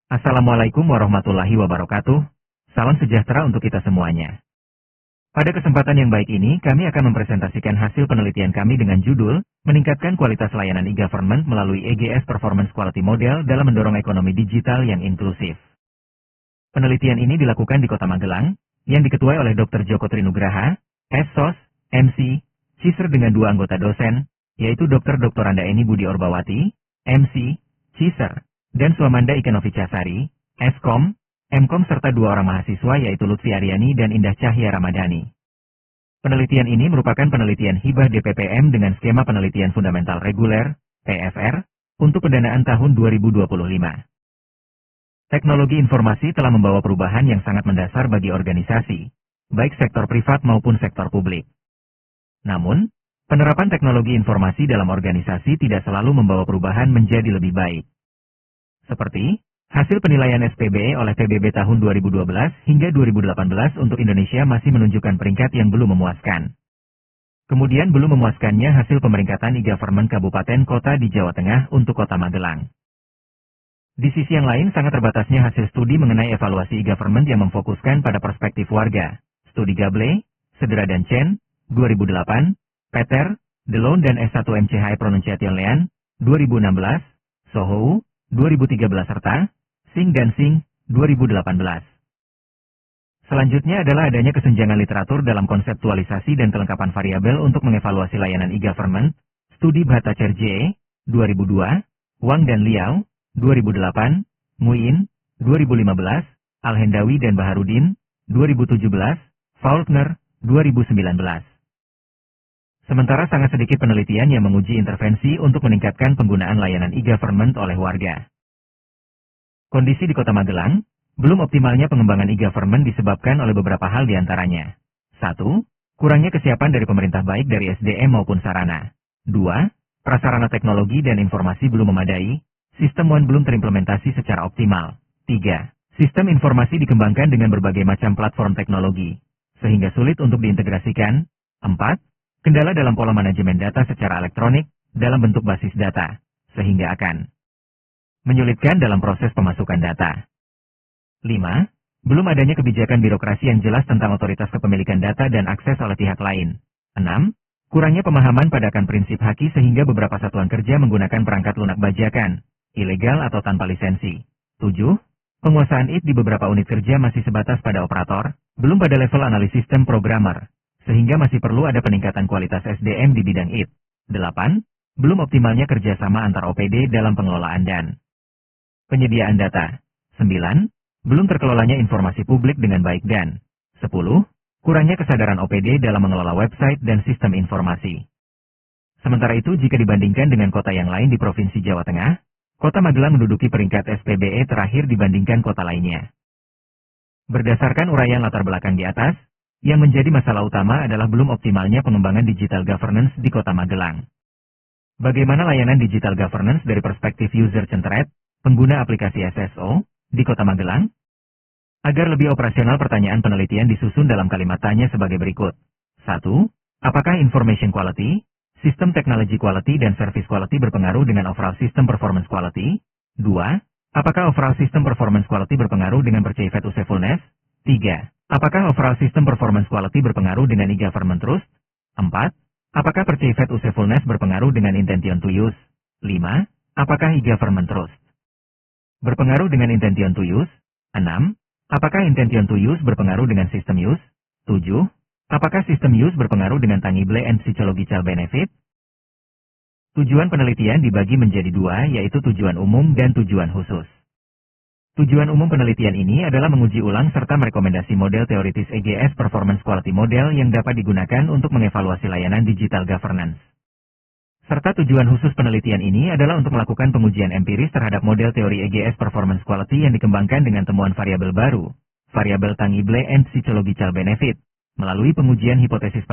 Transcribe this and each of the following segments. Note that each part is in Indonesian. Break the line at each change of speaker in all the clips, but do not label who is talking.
Assalamualaikum warahmatullahi wabarakatuh. Salam sejahtera untuk kita semuanya. Pada kesempatan yang baik ini, kami akan mempresentasikan hasil penelitian kami dengan judul, Meningkatkan Kualitas Layanan e-Government melalui EGS Performance Quality Model dalam mendorong ekonomi digital yang inklusif. Penelitian ini dilakukan di Kota Magelang, yang diketuai oleh Dr. Joko Trinugraha, SSOS, MC, CISR dengan dua anggota dosen, yaitu Dr. Anda Eni Budi Orbawati, MC, CISR, dan Swamanda Ikenovicasari, Eskom, Mkom serta dua orang mahasiswa yaitu Lutfi Aryani dan Indah Cahya Ramadhani. Penelitian ini merupakan penelitian hibah DPPM dengan skema penelitian fundamental reguler, PFR, untuk pendanaan tahun 2025. Teknologi informasi telah membawa perubahan yang sangat mendasar bagi organisasi, baik sektor privat maupun sektor publik. Namun, penerapan teknologi informasi dalam organisasi tidak selalu membawa perubahan menjadi lebih baik. Seperti, hasil penilaian SPBE oleh PBB tahun 2012 hingga 2018 untuk Indonesia masih menunjukkan peringkat yang belum memuaskan. Kemudian belum memuaskannya hasil pemeringkatan e-government kabupaten kota di Jawa Tengah untuk Kota Magelang. Di sisi yang lain sangat terbatasnya hasil studi mengenai evaluasi e-government yang memfokuskan pada perspektif warga. Studi Gable, Sedra dan Chen, 2008, Peter, Delon dan S1 MCHI Pronunciation Lean, 2016, Sohou, 2013 serta Singh dan Singh, 2018. Selanjutnya adalah adanya kesenjangan literatur dalam konseptualisasi dan kelengkapan variabel untuk mengevaluasi layanan e-government, studi Bhattacharya J, 2002, Wang dan Liao, 2008, Nguyen, 2015, Al-Hendawi dan Baharudin, 2017, Faulkner, 2019. Sementara sangat sedikit penelitian yang menguji intervensi untuk meningkatkan penggunaan layanan e-government oleh warga. Kondisi di Kota Magelang, belum optimalnya pengembangan e-government disebabkan oleh beberapa hal diantaranya. 1. Kurangnya kesiapan dari pemerintah baik dari SDM maupun sarana. 2. Prasarana teknologi dan informasi belum memadai, sistem WAN belum terimplementasi secara optimal. 3. Sistem informasi dikembangkan dengan berbagai macam platform teknologi, sehingga sulit untuk diintegrasikan. 4. Kendala dalam pola manajemen data secara elektronik, dalam bentuk basis data, sehingga akan menyulitkan dalam proses pemasukan data. 5. Belum adanya kebijakan birokrasi yang jelas tentang otoritas kepemilikan data dan akses oleh pihak lain. 6. Kurangnya pemahaman pada akan prinsip haki sehingga beberapa satuan kerja menggunakan perangkat lunak bajakan, ilegal atau tanpa lisensi. 7. Penguasaan IT di beberapa unit kerja masih sebatas pada operator, belum pada level analis sistem programmer, sehingga masih perlu ada peningkatan kualitas SDM di bidang IT. 8. Belum optimalnya kerjasama antar OPD dalam pengelolaan dan penyediaan data. 9. Belum terkelolanya informasi publik dengan baik dan 10. Kurangnya kesadaran OPD dalam mengelola website dan sistem informasi. Sementara itu jika dibandingkan dengan kota yang lain di Provinsi Jawa Tengah, Kota Magelang menduduki peringkat SPBE terakhir dibandingkan kota lainnya. Berdasarkan uraian latar belakang di atas, yang menjadi masalah utama adalah belum optimalnya pengembangan digital governance di Kota Magelang. Bagaimana layanan digital governance dari perspektif user centered, pengguna aplikasi SSO, di Kota Magelang? Agar lebih operasional pertanyaan penelitian disusun dalam kalimat tanya sebagai berikut. 1. Apakah information quality, sistem technology quality dan service quality berpengaruh dengan overall system performance quality? 2. Apakah overall system performance quality berpengaruh dengan perceived usefulness? 3. Apakah overall system performance quality berpengaruh dengan e-government trust? 4. Apakah perceived usefulness berpengaruh dengan intention to use? 5. Apakah e-government trust berpengaruh dengan intention to use? 6. Apakah intention to use berpengaruh dengan system use? 7. Apakah system use berpengaruh dengan tangible and psychological benefit? Tujuan penelitian dibagi menjadi dua, yaitu tujuan umum dan tujuan khusus. Tujuan umum penelitian ini adalah menguji ulang serta merekomendasi model teoritis EGS Performance Quality Model yang dapat digunakan untuk mengevaluasi layanan digital governance. Serta tujuan khusus penelitian ini adalah untuk melakukan pengujian empiris terhadap model teori EGS Performance Quality yang dikembangkan dengan temuan variabel baru, variabel tangible and psychological benefit, melalui pengujian hipotesis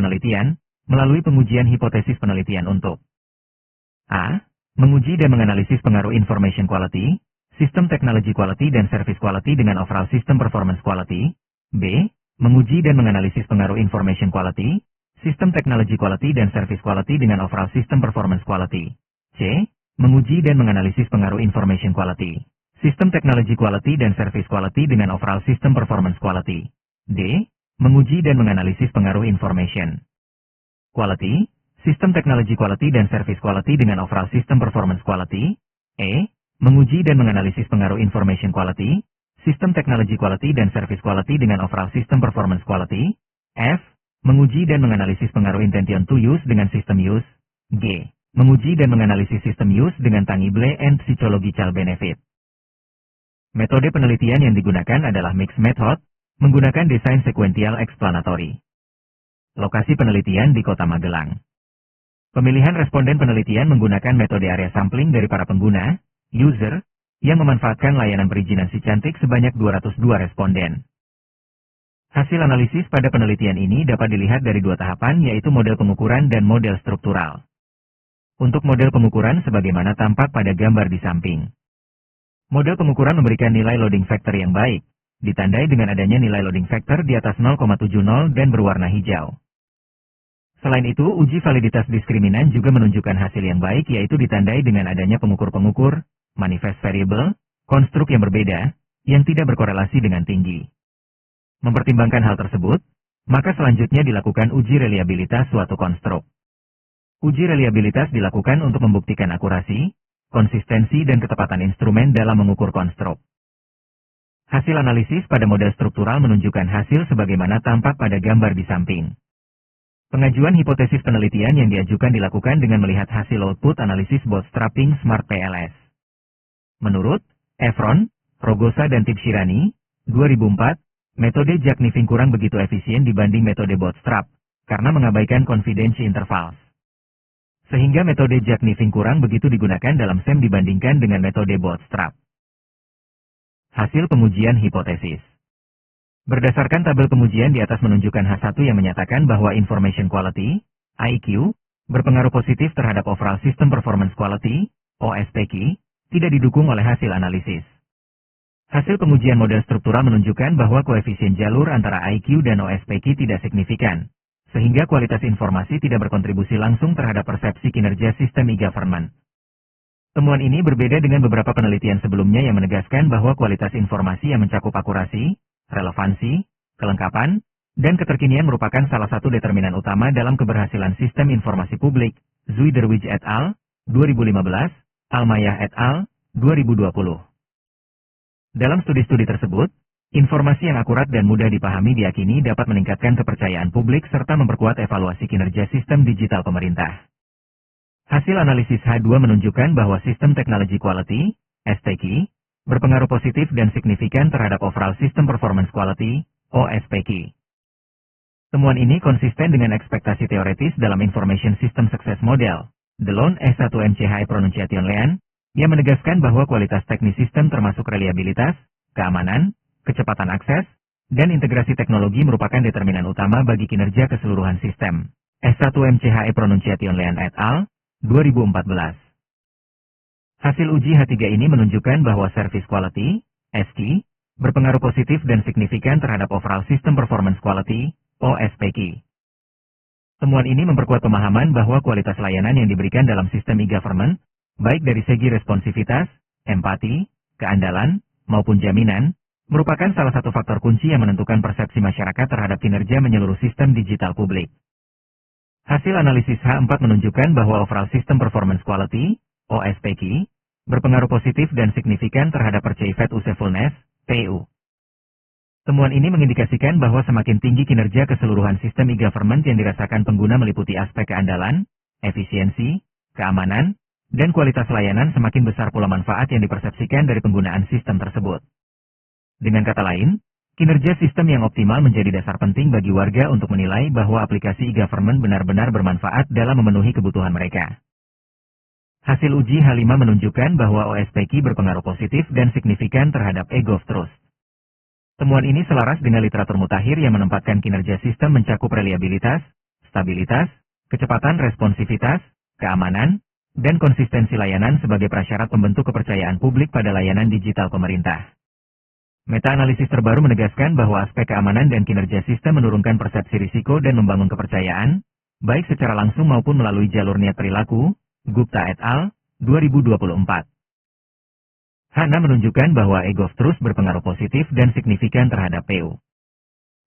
penelitian untuk A. Menguji dan menganalisis pengaruh information quality, sistem technology quality dan service quality dengan overall system performance quality. B. Menguji dan menganalisis pengaruh information quality, sistem technology quality dan service quality dengan overall system performance quality. C. Menguji dan menganalisis pengaruh information quality, Sistem Technology Quality dan Service Quality dengan Overall System Performance Quality. D. Menguji dan menganalisis pengaruh information quality. Sistem Technology Quality dan Service Quality dengan Overall System Performance Quality. E. Menguji dan menganalisis pengaruh information quality. Sistem Technology Quality dan Service Quality dengan Overall System Performance Quality. F. Menguji dan menganalisis pengaruh intention to use dengan sistem use. G. Menguji dan menganalisis sistem use dengan tangible and psychological benefit. Metode penelitian yang digunakan adalah mixed method, menggunakan desain sequential explanatory. Lokasi penelitian di Kota Magelang. Pemilihan responden penelitian menggunakan metode area sampling dari para pengguna, user, yang memanfaatkan layanan perizinan si cantik sebanyak 202 responden. Hasil analisis pada penelitian ini dapat dilihat dari dua tahapan, yaitu model pengukuran dan model struktural. Untuk model pengukuran sebagaimana tampak pada gambar di samping. Model pengukuran memberikan nilai loading factor yang baik, ditandai dengan adanya nilai loading factor di atas 0,70 dan berwarna hijau. Selain itu, uji validitas diskriminan juga menunjukkan hasil yang baik, yaitu ditandai dengan adanya pengukur-pengukur, manifest variable, konstruk yang berbeda, yang tidak berkorelasi dengan tinggi. Mempertimbangkan hal tersebut, maka selanjutnya dilakukan uji reliabilitas suatu konstruk. Uji reliabilitas dilakukan untuk membuktikan akurasi, konsistensi dan ketepatan instrumen dalam mengukur konstruk. Hasil analisis pada model struktural menunjukkan hasil sebagaimana tampak pada gambar di samping. Pengajuan hipotesis penelitian yang diajukan dilakukan dengan melihat hasil output analisis bootstrapping Smart PLS. Menurut Efron, Rogosa dan Tibshirani, 2004, metode Jack-Knifing kurang begitu efisien dibanding metode bootstrap, karena mengabaikan confidence intervals. Sehingga metode Jack-Knifing kurang begitu digunakan dalam SEM dibandingkan dengan metode bootstrap. Hasil pengujian hipotesis. Berdasarkan tabel pengujian di atas menunjukkan H1 yang menyatakan bahwa Information Quality, IQ, berpengaruh positif terhadap Overall System Performance Quality, OSPQ, tidak didukung oleh hasil analisis. Hasil pengujian model struktural menunjukkan bahwa koefisien jalur antara IQ dan OSPQ tidak signifikan, sehingga kualitas informasi tidak berkontribusi langsung terhadap persepsi kinerja sistem e-government. Temuan ini berbeda dengan beberapa penelitian sebelumnya yang menegaskan bahwa kualitas informasi yang mencakup akurasi, relevansi, kelengkapan, dan keterkinian merupakan salah satu determinan utama dalam keberhasilan sistem informasi publik. Zuiderwijk et al. 2015, Almayah et al. 2020. Dalam studi-studi tersebut, informasi yang akurat dan mudah dipahami diyakini dapat meningkatkan kepercayaan publik serta memperkuat evaluasi kinerja sistem digital pemerintah. Hasil analisis H2 menunjukkan bahwa sistem Technology Quality, STQ, berpengaruh positif dan signifikan terhadap Overall System Performance Quality, OSPQ. Temuan ini konsisten dengan ekspektasi teoretis dalam Information System Success Model, DELON S1MCHI Pronunciation Lean, yang menegaskan bahwa kualitas teknis sistem termasuk reliabilitas, keamanan, kecepatan akses, dan integrasi teknologi merupakan determinan utama bagi kinerja keseluruhan sistem. S1MCHI Pronunciation Lean et al. 2014. Hasil uji H3 ini menunjukkan bahwa Service Quality, SQ, berpengaruh positif dan signifikan terhadap Overall System Performance Quality, OSPQ. Temuan ini memperkuat pemahaman bahwa kualitas layanan yang diberikan dalam sistem e-government, baik dari segi responsivitas, empati, keandalan, maupun jaminan, merupakan salah satu faktor kunci yang menentukan persepsi masyarakat terhadap kinerja menyeluruh sistem digital publik. Hasil analisis H4 menunjukkan bahwa Overall System Performance Quality, OSPQ, berpengaruh positif dan signifikan terhadap Perceived Usefulness, PU. Temuan ini mengindikasikan bahwa semakin tinggi kinerja keseluruhan sistem e-government yang dirasakan pengguna meliputi aspek keandalan, efisiensi, keamanan, dan kualitas layanan, semakin besar pula manfaat yang dipersepsikan dari penggunaan sistem tersebut. Dengan kata lain, kinerja sistem yang optimal menjadi dasar penting bagi warga untuk menilai bahwa aplikasi e-government benar-benar bermanfaat dalam memenuhi kebutuhan mereka. Hasil uji H5 menunjukkan bahwa OSPQ berpengaruh positif dan signifikan terhadap e-GovTrust. Temuan ini selaras dengan literatur mutakhir yang menempatkan kinerja sistem mencakup reliabilitas, stabilitas, kecepatan responsivitas, keamanan, dan konsistensi layanan sebagai prasyarat pembentuk kepercayaan publik pada layanan digital pemerintah. Meta-analisis terbaru menegaskan bahwa aspek keamanan dan kinerja sistem menurunkan persepsi risiko dan membangun kepercayaan, baik secara langsung maupun melalui jalur niat perilaku, Gupta et al. 2024. Hana menunjukkan bahwa ego terus berpengaruh positif dan signifikan terhadap PU.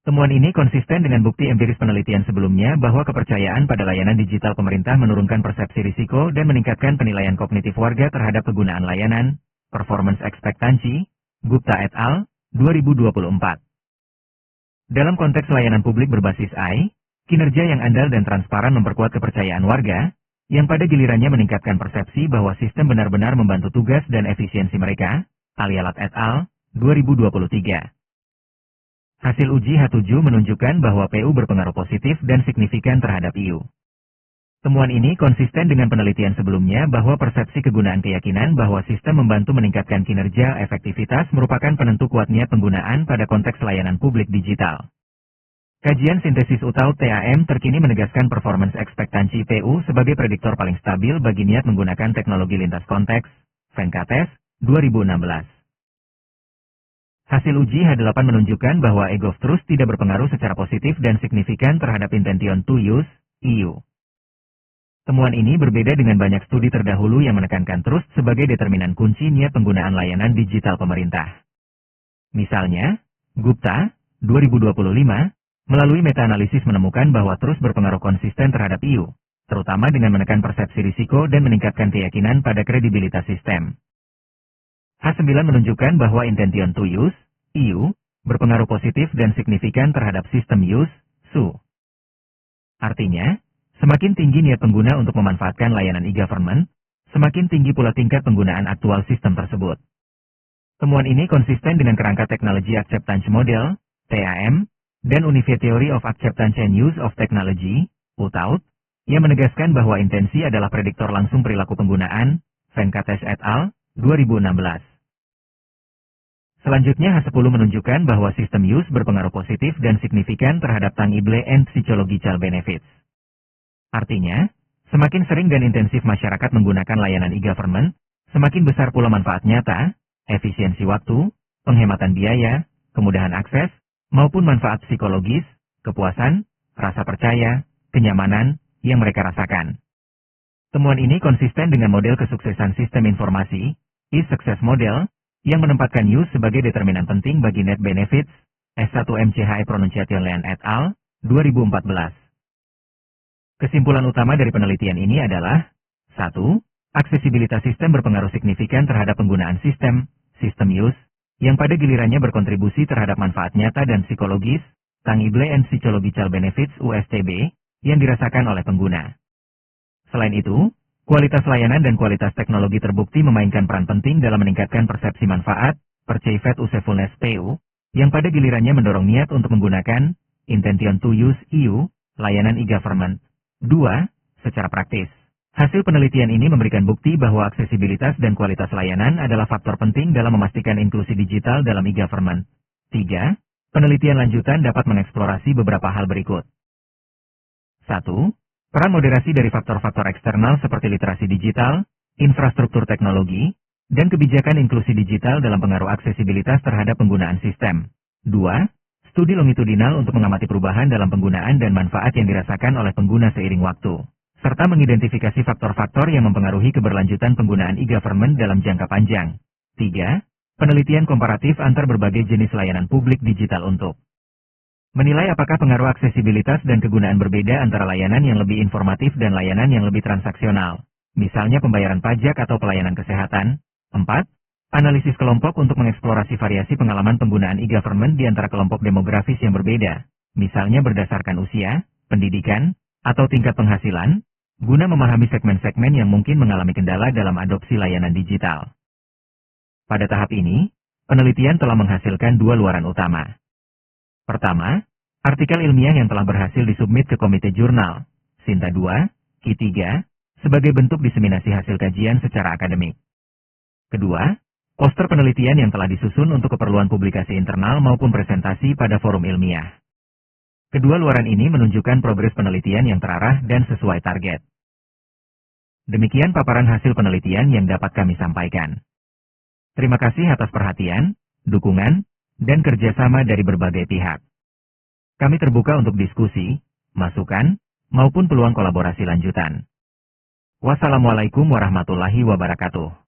Temuan ini konsisten dengan bukti empiris penelitian sebelumnya bahwa kepercayaan pada layanan digital pemerintah menurunkan persepsi risiko dan meningkatkan penilaian kognitif warga terhadap penggunaan layanan. Performance Expectancy, Gupta et al., 2024. Dalam konteks layanan publik berbasis AI, kinerja yang andal dan transparan memperkuat kepercayaan warga, yang pada gilirannya meningkatkan persepsi bahwa sistem benar-benar membantu tugas dan efisiensi mereka. Alialat et al., 2023. Hasil uji H7 menunjukkan bahwa PU berpengaruh positif dan signifikan terhadap IU. Temuan ini konsisten dengan penelitian sebelumnya bahwa persepsi kegunaan keyakinan bahwa sistem membantu meningkatkan kinerja efektivitas merupakan penentu kuatnya penggunaan pada konteks layanan publik digital. Kajian sintesis UTAUT TAM terkini menegaskan performance ekspektansi PU sebagai prediktor paling stabil bagi niat menggunakan teknologi lintas konteks, Venkatesh, 2016. Hasil uji H8 menunjukkan bahwa ego terus tidak berpengaruh secara positif dan signifikan terhadap intention to use, IU. Temuan ini berbeda dengan banyak studi terdahulu yang menekankan trust sebagai determinan kunci niat penggunaan layanan digital pemerintah. Misalnya, Gupta, 2025, melalui meta-analisis menemukan bahwa trust berpengaruh konsisten terhadap IU, terutama dengan menekan persepsi risiko dan meningkatkan keyakinan pada kredibilitas sistem. H9 menunjukkan bahwa intention to use, IU, berpengaruh positif dan signifikan terhadap sistem use, SU. Artinya, semakin tinggi niat pengguna untuk memanfaatkan layanan e-government, semakin tinggi pula tingkat penggunaan aktual sistem tersebut. Temuan ini konsisten dengan kerangka teknologi acceptance model, TAM, dan Unified Theory of Acceptance and Use of Technology, UTAUT, yang menegaskan bahwa intensi adalah prediktor langsung perilaku penggunaan, Venkatesh et al., 2016. Selanjutnya H10 menunjukkan bahwa sistem use berpengaruh positif dan signifikan terhadap tangible and psychological benefits. Artinya, semakin sering dan intensif masyarakat menggunakan layanan e-government, semakin besar pula manfaat nyata, efisiensi waktu, penghematan biaya, kemudahan akses, maupun manfaat psikologis, kepuasan, rasa percaya, kenyamanan, yang mereka rasakan. Temuan ini konsisten dengan model kesuksesan sistem informasi, E-Success Model, yang menempatkan use sebagai determinan penting bagi net benefits, S1 MCHE Pronunciation Leon et al., 2014. Kesimpulan utama dari penelitian ini adalah 1. Aksesibilitas sistem berpengaruh signifikan terhadap penggunaan sistem use, yang pada gilirannya berkontribusi terhadap manfaat nyata dan psikologis, tangible and psychological benefits USTB, yang dirasakan oleh pengguna. Selain itu, kualitas layanan dan kualitas teknologi terbukti memainkan peran penting dalam meningkatkan persepsi manfaat, perceived usefulness PU, yang pada gilirannya mendorong niat untuk menggunakan intention to use IU, layanan e-government. 2. Secara praktis, hasil penelitian ini memberikan bukti bahwa aksesibilitas dan kualitas layanan adalah faktor penting dalam memastikan inklusi digital dalam e-government. 3. Penelitian lanjutan dapat mengeksplorasi beberapa hal berikut. 1. Peran moderasi dari faktor-faktor eksternal seperti literasi digital, infrastruktur teknologi, dan kebijakan inklusi digital dalam pengaruh aksesibilitas terhadap penggunaan sistem. 2. Studi longitudinal untuk mengamati perubahan dalam penggunaan dan manfaat yang dirasakan oleh pengguna seiring waktu, serta mengidentifikasi faktor-faktor yang mempengaruhi keberlanjutan penggunaan e-government dalam jangka panjang. 3. Penelitian komparatif antar berbagai jenis layanan publik digital untuk menilai apakah pengaruh aksesibilitas dan kegunaan berbeda antara layanan yang lebih informatif dan layanan yang lebih transaksional, misalnya pembayaran pajak atau pelayanan kesehatan. 4. Analisis kelompok untuk mengeksplorasi variasi pengalaman penggunaan e-government di antara kelompok demografis yang berbeda, misalnya berdasarkan usia, pendidikan, atau tingkat penghasilan, guna memahami segmen-segmen yang mungkin mengalami kendala dalam adopsi layanan digital. Pada tahap ini, penelitian telah menghasilkan dua luaran utama. Pertama, artikel ilmiah yang telah berhasil disubmit ke Komite Jurnal, Sinta 2, Ki 3, sebagai bentuk diseminasi hasil kajian secara akademik. Kedua, poster penelitian yang telah disusun untuk keperluan publikasi internal maupun presentasi pada forum ilmiah. Kedua luaran ini menunjukkan progres penelitian yang terarah dan sesuai target. Demikian paparan hasil penelitian yang dapat kami sampaikan. Terima kasih atas perhatian, dukungan, dan kerjasama dari berbagai pihak. Kami terbuka untuk diskusi, masukan, maupun peluang kolaborasi lanjutan. Wassalamualaikum warahmatullahi wabarakatuh.